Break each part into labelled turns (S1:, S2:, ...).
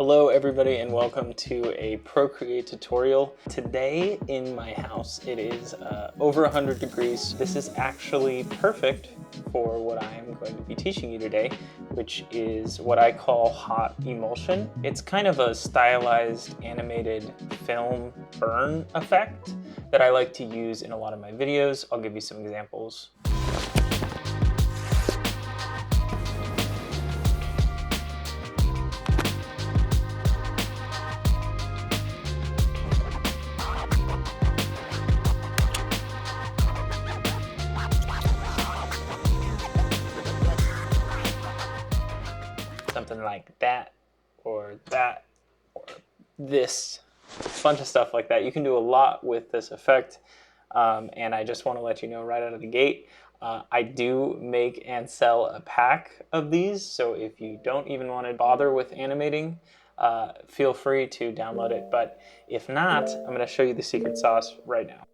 S1: Hello everybody and welcome to a Procreate tutorial. Today in my house it is over 100 degrees. This is actually perfect for what I'm going to be teaching you today, which is what I call hot emulsion. It's kind of a stylized animated film burn effect that I like to use in a lot of my videos. I'll give you some examples. Something like that, or this, a bunch of stuff like that. You can do a lot with this effect, and I just want to let you know right out of the gate, I do make and sell a pack of these, so if you don't even want to bother with animating, feel free to download it, but if not, I'm going to show you the secret sauce right now.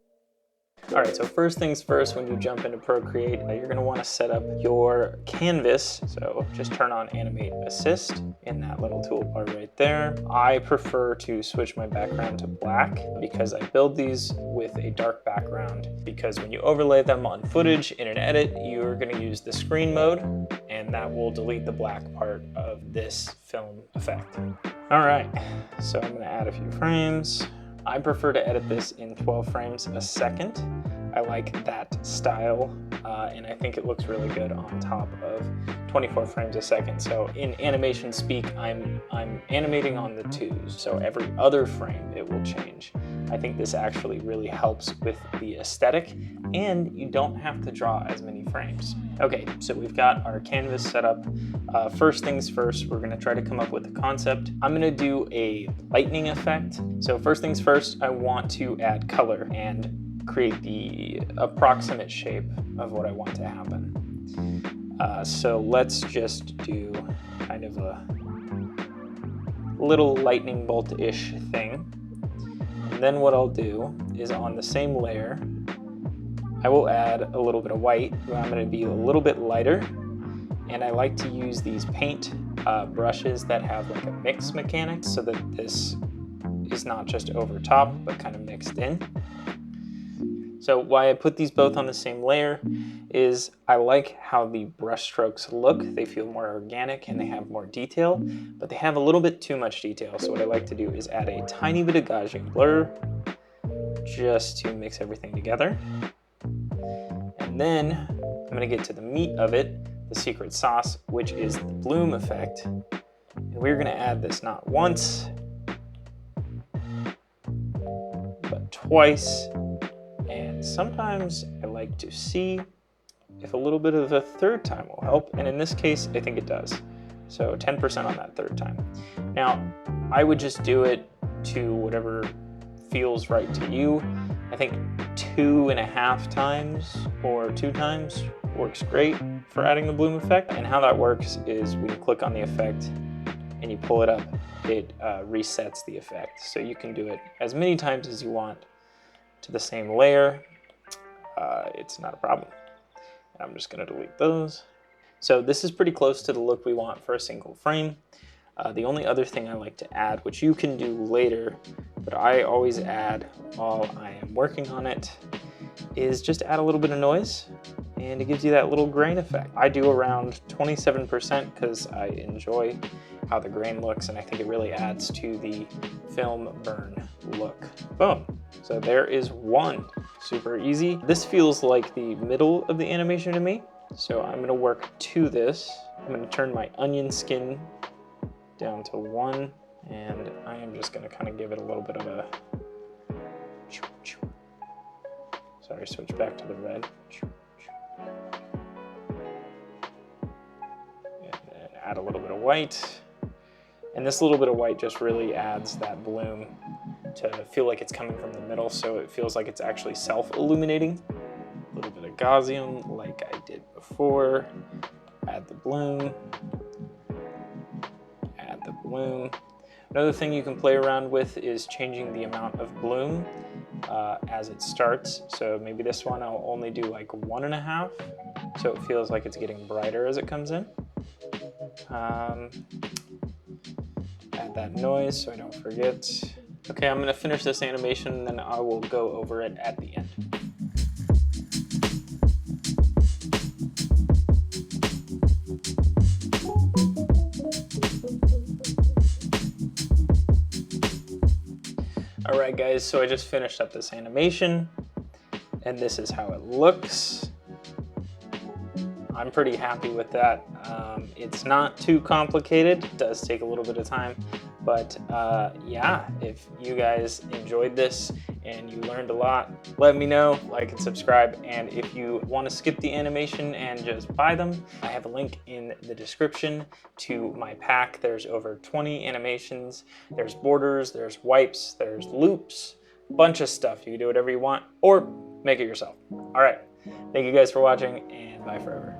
S1: All right, so first things first, when you jump into Procreate, you're going to want to set up your canvas. So just turn on Animate Assist in that little toolbar right there. I prefer to switch my background to black because I build these with a dark background, because when you overlay them on footage in an edit, you're going to use the screen mode, and that will delete the black part of this film effect. All right, so I'm going to add a few frames. I prefer to edit this in 12 frames a second. I like that style, and I think it looks really good on top of 24 frames a second. So in animation speak, I'm animating on the twos, so every other frame it will change. I think this actually really helps with the aesthetic, and you don't have to draw as many frames. Okay, so we've got our canvas set up. First things first, we're gonna try to come up with a concept. I'm gonna do a lightning effect. So first things first, I want to add color and create the approximate shape of what I want to happen. So let's just do kind of a little lightning bolt-ish thing. And then what I'll do is on the same layer, I will add a little bit of white. I'm going to be a little bit lighter, and I like to use these paint brushes that have like a mix mechanic so that this is not just over top but kind of mixed in. So why I put these both on the same layer is I like how the brush strokes look. They feel more organic and they have more detail, but they have a little bit too much detail. So what I like to do is add a tiny bit of Gaussian blur just to mix everything together. And then I'm going to get to the meat of it, the secret sauce, which is the bloom effect. And we're going to add this not once, but twice. And sometimes I like to see if a little bit of a third time will help. And in this case, I think it does. So 10% on that third time. Now, I would just do it to whatever feels right to you. I think 2.5 times or 2 times works great for adding the bloom effect. And how that works is when you click on the effect and you pull it up, it resets the effect. So you can do it as many times as you want to the same layer. It's not a problem. I'm just going to delete those. So this is pretty close to the look we want for a single frame. The only other thing I like to add, which you can do later, but I always add while I am working on it, is just add a little bit of noise, and it gives you that little grain effect. I do around 27% because I enjoy how the grain looks, and I think it really adds to the film burn look. Boom. So there is one. Super easy. This feels like the middle of the animation to me, so I'm going to work to this. I'm going to turn my onion skin down to 1, and I am just going to kind of give it a little bit of a... Sorry, switch back to the red. And then add a little bit of white. And this little bit of white just really adds that bloom to feel like it's coming from the middle, so it feels like it's actually self-illuminating. A little bit of Gaussian like I did before. Add the bloom. Add the bloom. Another thing you can play around with is changing the amount of bloom as it starts. So maybe this one I'll only do like 1.5, so it feels like it's getting brighter as it comes in. Add that noise so I don't forget. Okay, I'm going to finish this animation and then I will go over it at the end. Alright guys, so I just finished up this animation and this is how it looks. I'm pretty happy with that. It's not too complicated. It does take a little bit of time, but yeah, if you guys enjoyed this and you learned a lot, let me know, like and subscribe. And if you want to skip the animation and just buy them, I have a link in the description to my pack. There's over 20 animations. There's borders, there's wipes, there's loops, bunch of stuff. You can do whatever you want or make it yourself. All right, thank you guys for watching and bye forever.